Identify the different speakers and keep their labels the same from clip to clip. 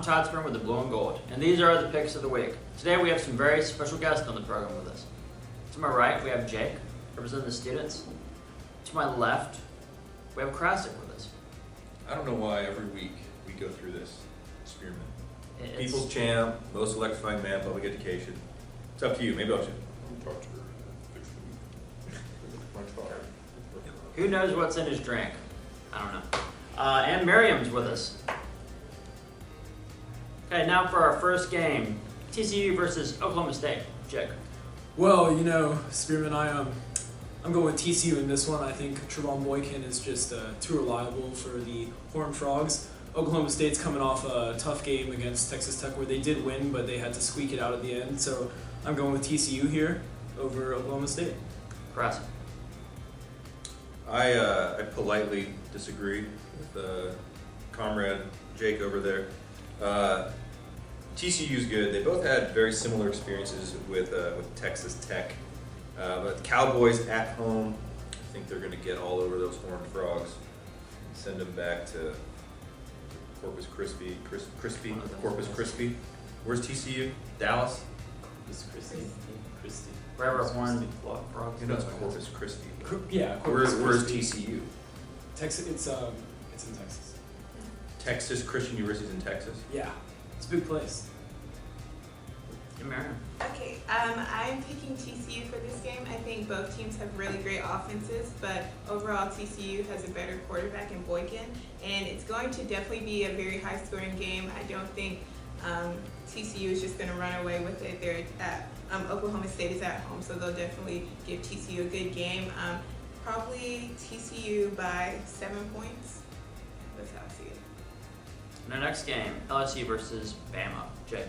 Speaker 1: I'm Todd Spring with the Blue and Gold, and these are the picks of the week. Today we have some very special guests on the program with us. To my right, we have Jake, representing the students. To my left, we have Krasik with us.
Speaker 2: I don't know why every week we go through this experiment.
Speaker 1: It's-
Speaker 2: People's champ, most electrifying man, public education. It's up to you. Maybe I'll should.
Speaker 1: Who knows what's in his drink? I don't know. And Miriam's with us. Okay, now for our first game, TCU versus Oklahoma State. Jake.
Speaker 3: Well, you know, Spearman, I'm going with TCU in this one. I think Trevon Boykin is just too reliable for the Horned Frogs. Oklahoma State's coming off a tough game against Texas Tech where they did win, but they had to squeak it out at the end. So I'm going with TCU here over Oklahoma State.
Speaker 1: Krasik.
Speaker 2: I politely disagree with comrade Jake over there. TCU's good. They both had very similar experiences with Texas Tech. But Cowboys at home, I think they're going to get all over those Horned Frogs. Send them back to Corpus Christi. Corpus Christi. Where's TCU? Dallas?
Speaker 4: Corpus Christi.
Speaker 1: Wherever Horned Frogs.
Speaker 2: You know it's Corpus Christi.
Speaker 3: Yeah,
Speaker 2: Where's
Speaker 3: Christi.
Speaker 2: TCU?
Speaker 3: Texas. It's in Texas.
Speaker 2: Texas Christian University's in Texas.
Speaker 3: Yeah, it's a big place.
Speaker 1: And Miriam.
Speaker 5: Okay, I'm picking TCU for this game. I think both teams have really great offenses, but overall TCU has a better quarterback in Boykin, and it's going to definitely be a very high-scoring game. I don't think TCU is just going to run away with it. They're at Oklahoma State is at home, so they'll definitely give TCU a good game. Probably TCU by 7 points. That's how I see it.
Speaker 1: And our next game, LSU versus Bama. Jake.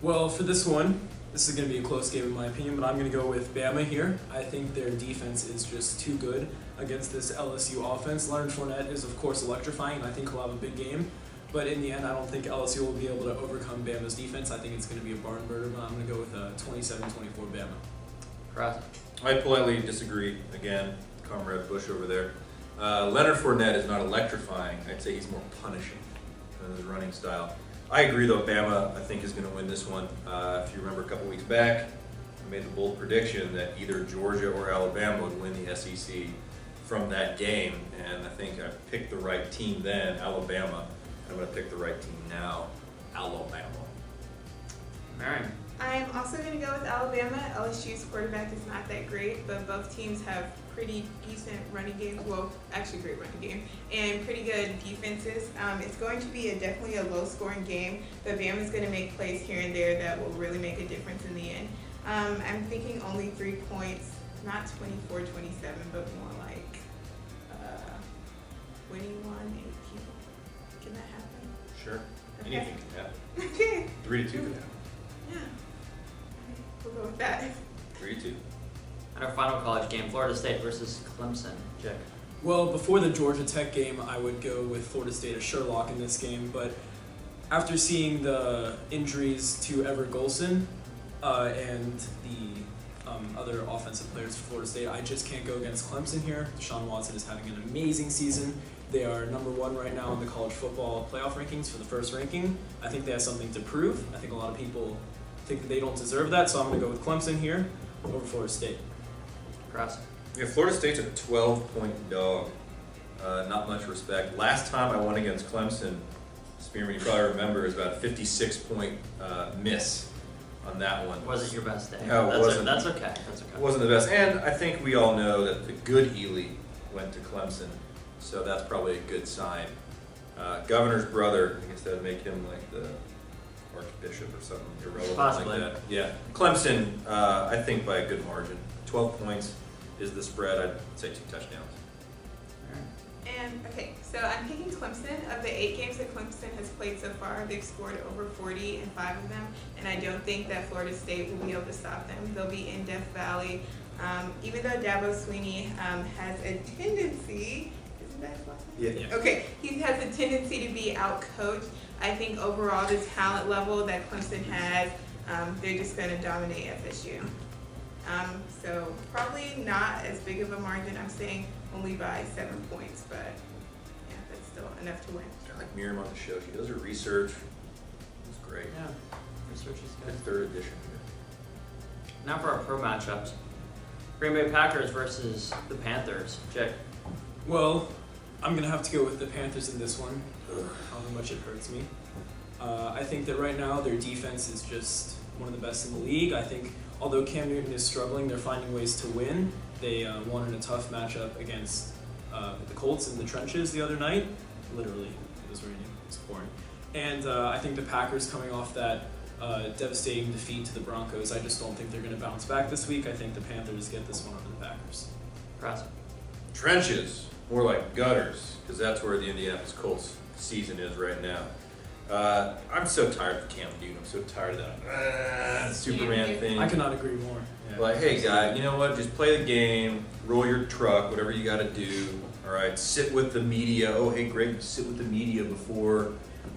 Speaker 3: Well, for this one, this is going to be a close game in my opinion, but I'm going to go with Bama here. I think their defense is just too good against this LSU offense. Leonard Fournette is, of course, electrifying, and I think he'll have a big game. But in the end, I don't think LSU will be able to overcome Bama's defense. I think it's going to be a barn burner, but I'm going to go with a 27-24 Bama.
Speaker 1: Krasik.
Speaker 2: I politely disagree. Again, Comrade Bush over there. Leonard Fournette is not electrifying. I'd say he's more punishing in his running style. I agree, though. Bama, I think, is going to win this one. If you remember a couple weeks back, I made the bold prediction that either Georgia or Alabama would win the SEC from that game, and I think I picked the right team then, Alabama. I'm going to pick the right team now, Alabama.
Speaker 1: Miriam.
Speaker 5: I'm also going to go with Alabama. LSU's quarterback is not that great, but both teams have pretty decent running games. Well, actually great running game and pretty good defenses. It's going to be definitely a low-scoring game, but Bama's going to make plays here and there that will really make a difference in the end. I'm thinking only 3 points, not 24-27, but more like 21-18. Can that happen?
Speaker 2: Sure.
Speaker 5: Okay.
Speaker 2: Anything can happen.
Speaker 5: Okay.
Speaker 2: 3-2 can happen.
Speaker 5: Yeah. We'll go with that.
Speaker 2: 3-2.
Speaker 1: And our final college game, Florida State versus Clemson. Jake.
Speaker 3: Well, before the Georgia Tech game, I would go with Florida State as Sherlock in this game, but after seeing the injuries to Everett Golson and the other offensive players for Florida State, I just can't go against Clemson here. Deshaun Watson is having an amazing season. They are number 1 right now in the college football playoff rankings for the first ranking. I think they have something to prove. I think a lot of people think that they don't deserve that, so I'm going to go with Clemson here over Florida State.
Speaker 1: Krasik.
Speaker 2: Yeah, Florida State's a 12-point dog. Not much respect. Last time I won against Clemson, Spearman, you probably remember, it was about a 56-point miss on that one.
Speaker 1: Wasn't your best day.
Speaker 2: No, it wasn't.
Speaker 1: That's okay. That's okay.
Speaker 2: It wasn't the best. And I think we all know that the good Ely went to Clemson, so that's probably a good sign. Governor's brother, I guess that would make him like the Archbishop or something irrelevant
Speaker 1: Possibly.
Speaker 2: like that. Yeah. Clemson, I think by a good margin. 12 points is the spread. I'd say 2 touchdowns.
Speaker 5: And okay, so I'm picking Clemson. Of the 8 games that Clemson has played so far, they've scored over 40 in 5 of them, and I don't think that Florida State will be able to stop them. They'll be in Death Valley. Even though Dabo Swinney has a tendency, isn't that his last name?
Speaker 2: Yeah.
Speaker 5: Okay, he has a tendency to be out-coached. I think overall the talent level that Clemson has, they're just going to dominate FSU. So probably not as big of a margin. I'm saying only by 7 points, but yeah, that's still enough to win.
Speaker 2: I like Miriam on the show. She does her research. It's great.
Speaker 1: Yeah, research is
Speaker 2: The
Speaker 1: good.
Speaker 2: third edition here.
Speaker 1: Now for our pro matchups. Green Bay Packers versus the Panthers. Jake.
Speaker 3: Well, I'm gonna have to go with the Panthers in this one. How much it hurts me. I think that right now their defense is just one of the best in the league. I think although Cam Newton is struggling, they're finding ways to win. They won in a tough matchup against the Colts in the trenches the other night. Literally, it was raining. It was pouring. And I think the Packers coming off that devastating defeat to the Broncos, I just don't think they're going to bounce back this week. I think the Panthers get this one over the Packers.
Speaker 1: Cross.
Speaker 2: Trenches, more like gutters, because that's where the Indianapolis Colts season is right now. I'm so tired of Cam Newton. I'm so tired of that Superman thing.
Speaker 3: I cannot agree more. Yeah.
Speaker 2: Like, hey guy, you know what? Just play the game, roll your truck, whatever you got to do. All right, sit with the media. Oh, hey, great, sit with the media before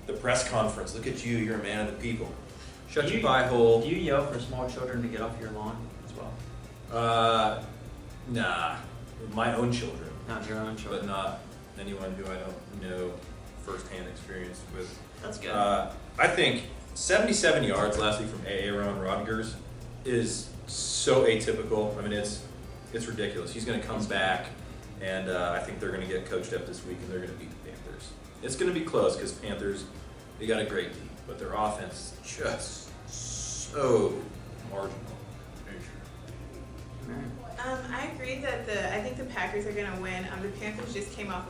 Speaker 2: the press conference. Look at you, you're a man of the people. Shut
Speaker 1: Do
Speaker 2: your
Speaker 1: you-
Speaker 2: pie hole.
Speaker 1: Do you yell for small children to get off your lawn as well?
Speaker 2: Nah, my own children,
Speaker 1: Not your own
Speaker 2: but
Speaker 1: children.
Speaker 2: not anyone who I don't know firsthand experience with.
Speaker 1: That's good.
Speaker 2: I think 77 yards last week from Aaron Rodgers is so atypical. I mean, it's ridiculous. He's going to come back, and I think they're going to get coached up this week, and they're going to beat the Panthers. It's going to be close because Panthers, they got a great team, but their offense is just so marginal.
Speaker 5: I agree that I think the Packers are going to win. The Panthers just came off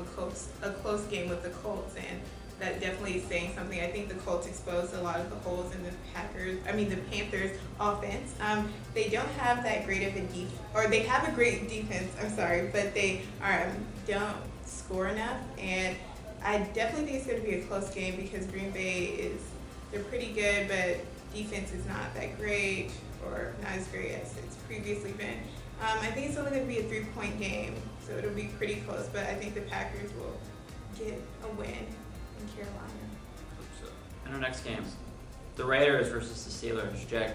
Speaker 5: a close game with the Colts, and that definitely is saying something. I think the Colts exposed a lot of the holes in the Panthers offense. They don't have that great of a or they have a great defense. I'm sorry, but they don't score enough, and I definitely think it's going to be a close game because Green Bay they're pretty good, but defense is not that great or not as great as it's previously been. I think it's only going to be a 3-point game, so it'll be pretty close, but I think the Packers will get a win in Carolina.
Speaker 1: And our next game. The Raiders versus the Steelers. Jake.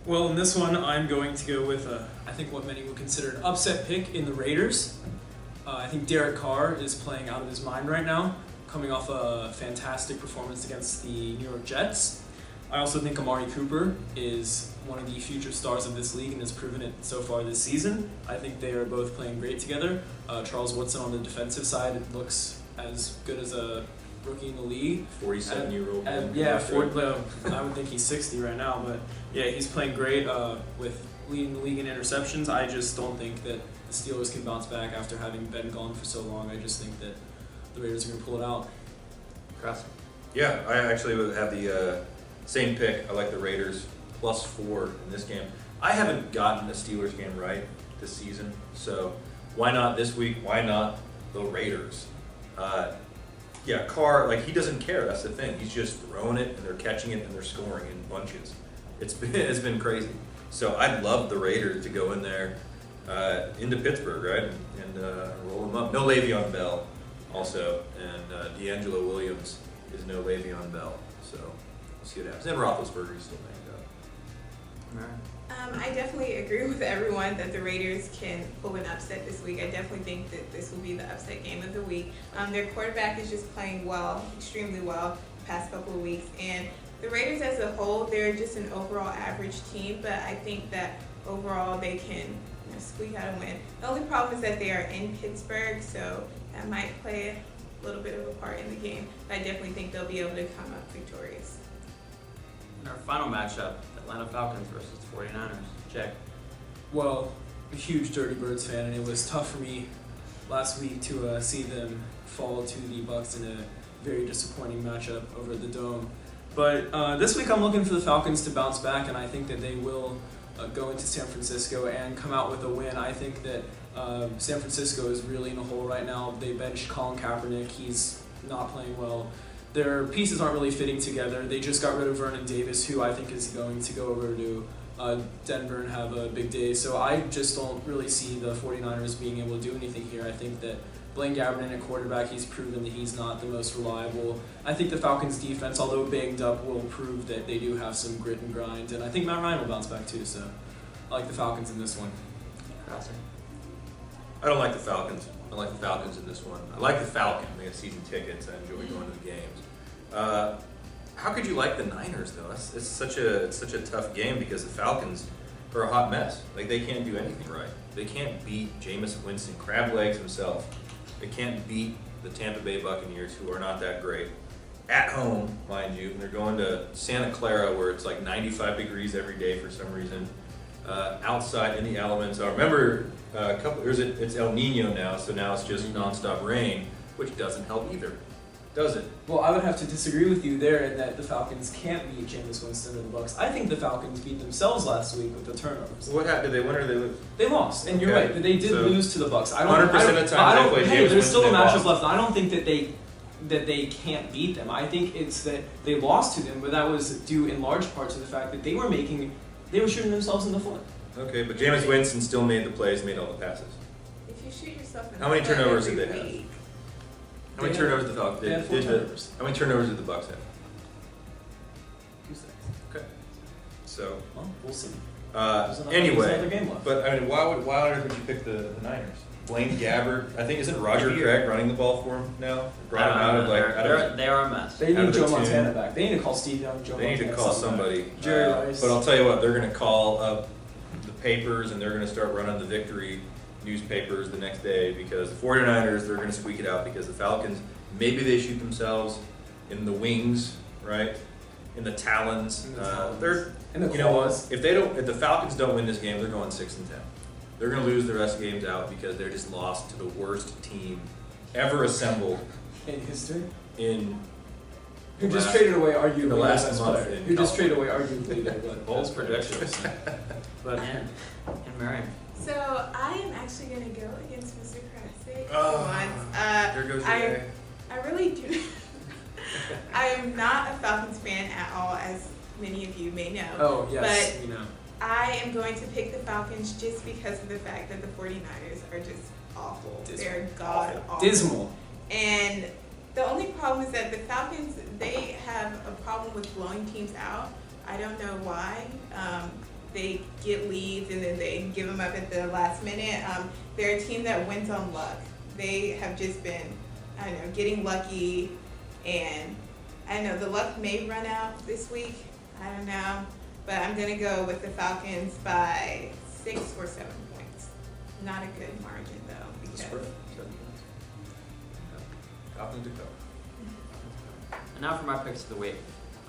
Speaker 3: Well, in this one, I'm going to go with I think what many would consider an upset pick in the Raiders. I think Derek Carr is playing out of his mind right now, coming off a fantastic performance against the New York Jets. I also think Amari Cooper is one of the future stars of this league and has proven it so far this season. I think they are both playing great together. Charles Woodson on the defensive side looks as good as a rookie in the league.
Speaker 2: 47-year-old.
Speaker 3: I would think he's 60 right now, but yeah, he's playing great with leading the league in interceptions. I just don't think that the Steelers can bounce back after having been gone for so long. I just think that the Raiders are going to pull it out.
Speaker 1: Cross.
Speaker 2: Yeah, I actually would have the same pick. I like the Raiders +4 in this game. I haven't gotten a Steelers game right this season, so why not this week? Why not the Raiders? Yeah, Carr, he doesn't care. That's the thing. He's just throwing it, and they're catching it, and they're scoring in bunches. It's been crazy. So I'd love the Raiders to go in there into Pittsburgh, right, and roll them up. No Le'Veon Bell, also, and D'Angelo Williams is no Le'Veon Bell. So we'll see what happens. And Roethlisberger is still banged up.
Speaker 1: All right.
Speaker 5: I definitely agree with everyone that the Raiders can pull an upset this week. I definitely think that this will be the upset game of the week. Their quarterback is just playing well, extremely well, the past couple of weeks. And the Raiders as a whole, they're just an overall average team, but I think that overall they can squeak out a win. The only problem is that they are in Pittsburgh, so that might play a little bit of a part in the game. But I definitely think they'll be able to come up victorious.
Speaker 1: And our final matchup, Atlanta Falcons versus the 49ers. Jake.
Speaker 3: Well, a huge Dirty Birds fan, and it was tough for me last week to see them fall to the Bucs in a very disappointing matchup over the Dome. But this week I'm looking for the Falcons to bounce back, and I think that they will go into San Francisco and come out with a win. I think that San Francisco is really in a hole right now. They benched Colin Kaepernick. He's not playing well. Their pieces aren't really fitting together. They just got rid of Vernon Davis, who I think is going to go over to Denver and have a big day. So I just don't really see the 49ers being able to do anything here. I think that Blaine Gabbert at quarterback, he's proven that he's not the most reliable. I think the Falcons' defense, although banged up, will prove that they do have some grit and grind. And I think Matt Ryan will bounce back too, so I like the Falcons in this one.
Speaker 1: Crosser.
Speaker 2: I don't like the Falcons. I like the Falcons in this one. I like the Falcon. They have season tickets. I enjoy going to the games. How could you like the Niners though? It's such a tough game because the Falcons are a hot mess. Like they can't do anything right. They can't beat Jameis Winston, crab legs himself. They can't beat the Tampa Bay Buccaneers, who are not that great. At home, mind you, and they're going to Santa Clara where it's like 95 degrees every day for some reason. Outside in the elements. I remember it's El Nino now, so now it's just nonstop rain, which doesn't help either, does it?
Speaker 3: Well, I would have to disagree with you there in that the Falcons can't beat Jameis Winston and the Bucs. I think the Falcons beat themselves last week with the turnovers.
Speaker 2: What happened? Did they win or did they lose?
Speaker 3: They lost, and you're
Speaker 2: Okay,
Speaker 3: right, but they did
Speaker 2: so
Speaker 3: lose to the Bucs.
Speaker 2: 100% of the time they play
Speaker 3: hey,
Speaker 2: Jameis
Speaker 3: there's still a
Speaker 2: Winston, they
Speaker 3: matchup
Speaker 2: lost.
Speaker 3: left. I don't think that they can't beat them. I think it's that they lost to them, but that was due in large part to the fact that they were shooting themselves in the foot.
Speaker 2: Okay, but Jameis Winston still made the plays, made all the passes.
Speaker 5: If you shoot yourself in
Speaker 2: How many
Speaker 5: the foot
Speaker 2: turnovers
Speaker 5: every
Speaker 2: did they have?
Speaker 5: week,
Speaker 2: How many
Speaker 3: They
Speaker 2: turnovers did the Falcons?
Speaker 3: They had 4 turnovers.
Speaker 2: How many turnovers did the Bucs have?
Speaker 3: 2 seconds.
Speaker 2: Okay. So,
Speaker 3: Well, we'll see. There's another
Speaker 2: anyway,
Speaker 3: game left.
Speaker 2: but I mean, why on earth would you pick the Niners? Blaine Gabbert, I think isn't Roger Craig running the ball for him now? Brought him out of
Speaker 1: They are a mess.
Speaker 3: They
Speaker 2: out
Speaker 3: need
Speaker 2: of the
Speaker 3: Joe
Speaker 2: tune.
Speaker 3: Montana back. They need to call Steve Young, Joe
Speaker 2: They need
Speaker 3: Montana.
Speaker 2: to call
Speaker 3: something back.
Speaker 2: somebody.
Speaker 3: Jerry Rice.
Speaker 2: But I'll tell you what, they're going to call up the papers and they're going to start running the victory newspapers the next day because the 49ers, they're going to squeak it out because the Falcons, maybe they shoot themselves in the wings, right? In the talons.
Speaker 3: In the talons.
Speaker 2: They're,
Speaker 3: In the
Speaker 2: you know what?
Speaker 3: claws.
Speaker 2: If the Falcons don't win this game, they're going 6-10. They're going to lose the rest of the games out because they're just lost to the worst team ever assembled
Speaker 3: In history.
Speaker 2: in
Speaker 3: Who just
Speaker 2: last-
Speaker 3: traded away arguably
Speaker 2: in the
Speaker 3: their
Speaker 2: last
Speaker 3: best
Speaker 2: month
Speaker 3: player.
Speaker 2: in
Speaker 3: Who just
Speaker 2: college.
Speaker 3: traded away arguably their
Speaker 1: Bold
Speaker 3: best player.
Speaker 1: predictions.
Speaker 3: But
Speaker 1: Man, and Marion.
Speaker 5: So I am actually going to go against Mr. Krasick
Speaker 2: Oh,
Speaker 5: once.
Speaker 2: there goes your
Speaker 5: I-
Speaker 2: day.
Speaker 5: I really do. I am not a Falcons fan at all, as many of you may know.
Speaker 3: oh yes, you know.
Speaker 5: I am going to pick the Falcons just because of the fact that the 49ers are just awful.
Speaker 3: Dismal.
Speaker 5: They're god awful.
Speaker 3: Dismal.
Speaker 5: And the only problem is that the Falcons, they have a problem with blowing teams out. I don't know why. They get leads and then they give them up at the last minute. They're a team that wins on luck. They have just been, I don't know, getting lucky. And I don't know, the luck may run out this week. I don't know. But I'm going to go with the Falcons by 6 or 7 points. Not a good margin, though.
Speaker 2: The
Speaker 5: Because
Speaker 2: spread. Falcons to go.
Speaker 1: And now for my picks of the week.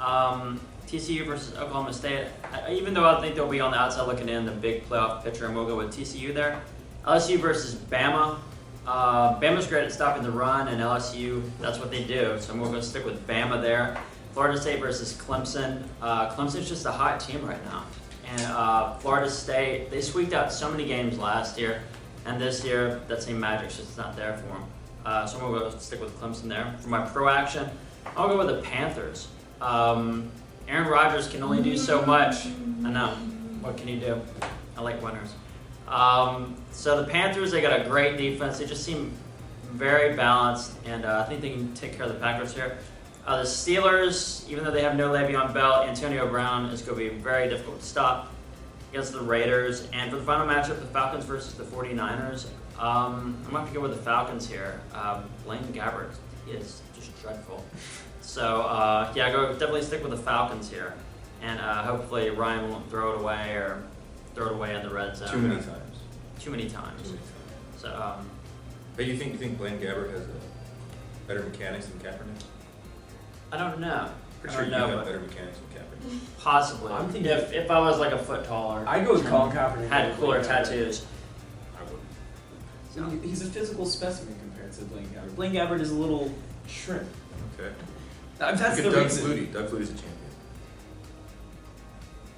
Speaker 1: TCU versus Oklahoma State. Even though I think they'll be on the outside looking in, the big playoff picture, and we'll go with TCU there. LSU versus Bama. Bama's great at stopping the run, and LSU, that's what they do. So we're going to stick with Bama there. Florida State versus Clemson. Clemson's just a hot team right now. And Florida State, they squeaked out so many games last year, and this year that same magic's just not there for them. So I'm going to stick with Clemson there. For my pro action, I'll go with the Panthers. Aaron Rodgers can only do so much. I know. What can you do? I like winners. So the Panthers, they got a great defense. They just seem very balanced, and I think they can take care of the Packers here. The Steelers, even though they have no Le'Veon Bell, Antonio Brown is going to be very difficult to stop against the Raiders. And for the final matchup, the Falcons versus the 49ers, I'm going to have to go with the Falcons here. Blaine Gabbert, he is just dreadful. So, yeah, definitely stick with the Falcons here. And hopefully Ryan won't throw it away or throw it away in the red zone.
Speaker 2: Too many times.
Speaker 1: Too many times.
Speaker 2: Too many times.
Speaker 1: So,
Speaker 2: Hey, you think Blaine Gabbert has better mechanics than Kaepernick?
Speaker 1: I don't know.
Speaker 2: Pretty
Speaker 1: I
Speaker 2: sure
Speaker 1: don't
Speaker 2: you
Speaker 1: know,
Speaker 2: have
Speaker 1: but
Speaker 2: better mechanics than Kaepernick.
Speaker 1: possibly.
Speaker 3: I'm thinking-
Speaker 1: if I was like a foot taller,
Speaker 3: I'd go with Colin Kaepernick.
Speaker 1: had cooler tattoos.
Speaker 2: I would.
Speaker 3: So he's a physical specimen compared to Blaine Gabbert. Blaine Gabbert is a little shrimp.
Speaker 2: Okay.
Speaker 3: That's
Speaker 2: Look
Speaker 3: the
Speaker 2: at Doug
Speaker 3: reason.
Speaker 2: Flutie. Doug Flutie's a champion.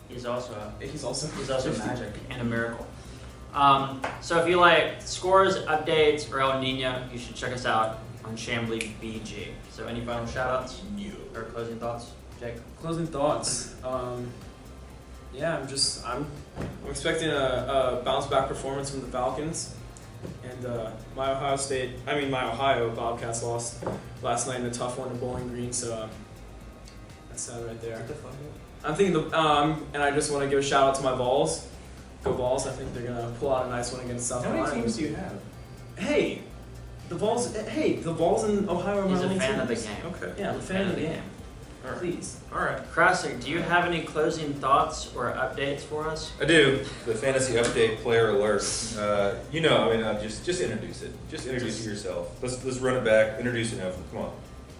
Speaker 1: He's also
Speaker 3: He's also
Speaker 1: magic and a miracle. So if you like scores, updates, or El Nino, you should check us out on Chamblee BG. So any final shout-outs or closing thoughts, Jake?
Speaker 3: Closing thoughts. Yeah, I'm expecting a bounce back performance from the Falcons. And my Ohio Bobcats lost last night in a tough one to Bowling Green, so that's sad right there. I'm thinking and I just want to give a shout out to my Vols. Go Vols! I think they're gonna pull out a nice one against South
Speaker 2: How
Speaker 3: Carolina.
Speaker 2: many teams do you have?
Speaker 3: Hey, the Vols. Hey, the Vols in Ohio are my
Speaker 1: He's a
Speaker 3: only
Speaker 1: fan of the
Speaker 3: teams.
Speaker 1: game.
Speaker 2: Okay.
Speaker 3: Yeah, I'm a fan of the game.
Speaker 2: All right.
Speaker 3: Please.
Speaker 2: All right.
Speaker 1: Krasik, do you have any closing thoughts or updates for us?
Speaker 2: I do. The fantasy update player alert. Just introduce it. Just introduce it yourself. Let's run it back. Introduce it now. Come on.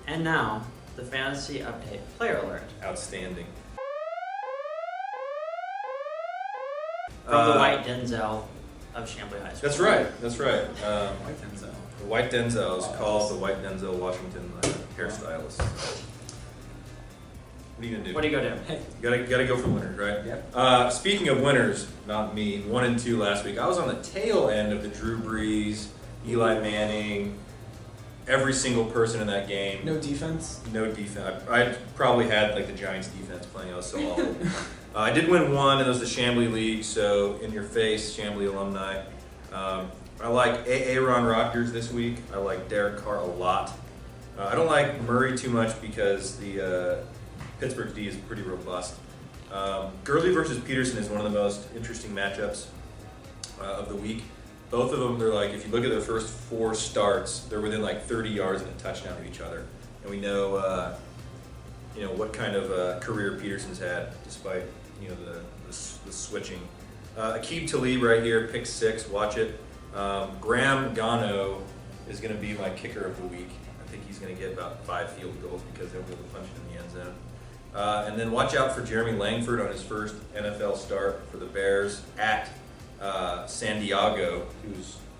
Speaker 1: And now, the fantasy update player alert
Speaker 2: Outstanding.
Speaker 1: from the White Denzel of Chamblee High School.
Speaker 2: That's right. That's right.
Speaker 3: White Denzel.
Speaker 2: The White Denzel is called the White Denzel Washington hairstylist. What are you gonna do?
Speaker 1: What do you go do?
Speaker 3: Hey.
Speaker 2: Gotta go for winners, right?
Speaker 3: Yep.
Speaker 2: Speaking of winners, not me. 1 and 2 last week. I was on the tail end of the Drew Brees, Eli Manning, every single person in that game.
Speaker 3: No defense.
Speaker 2: No defense. I probably had like the Giants defense playing. I was so awful. I did win one, and it was the Chamblee League. So in your face, Chamblee alumni. I like Aaron Rodgers this week. I like Derek Carr a lot. I don't like Murray too much because the Pittsburgh D is pretty robust. Gurley versus Peterson is one of the most interesting matchups of the week. Both of them, they're like, if you look at their first 4 starts, they're within like 30 yards and a touchdown of each other. And we know, what kind of career Peterson's had, despite the switching. Aqib Talib right here, pick 6. Watch it. Graham Gano is going to be my kicker of the week. I think he's going to get about 5 field goals because he'll be able to punch it in the end zone. And then watch out for Jeremy Langford on his first NFL start for the Bears at San Diego, who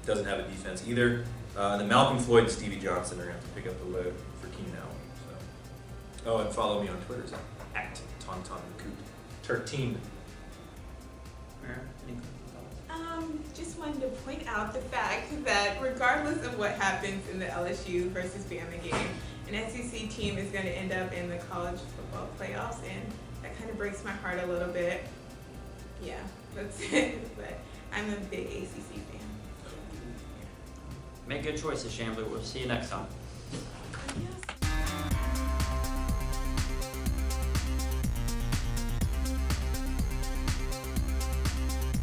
Speaker 2: doesn't have a defense either. And then Malcolm Floyd and Stevie Johnson are going to have to pick up the load for Keenan Allen. So. Oh, and follow me on Twitter at TontonCoot13.
Speaker 5: Just wanted to point out the fact that regardless of what happens in the LSU versus Bama game, an SEC team is going to end up in the college football playoffs, and that kind of breaks my heart a little bit. Yeah, that's it. But I'm a big ACC fan.
Speaker 1: Make good choices, Chamblee. We'll see you next time.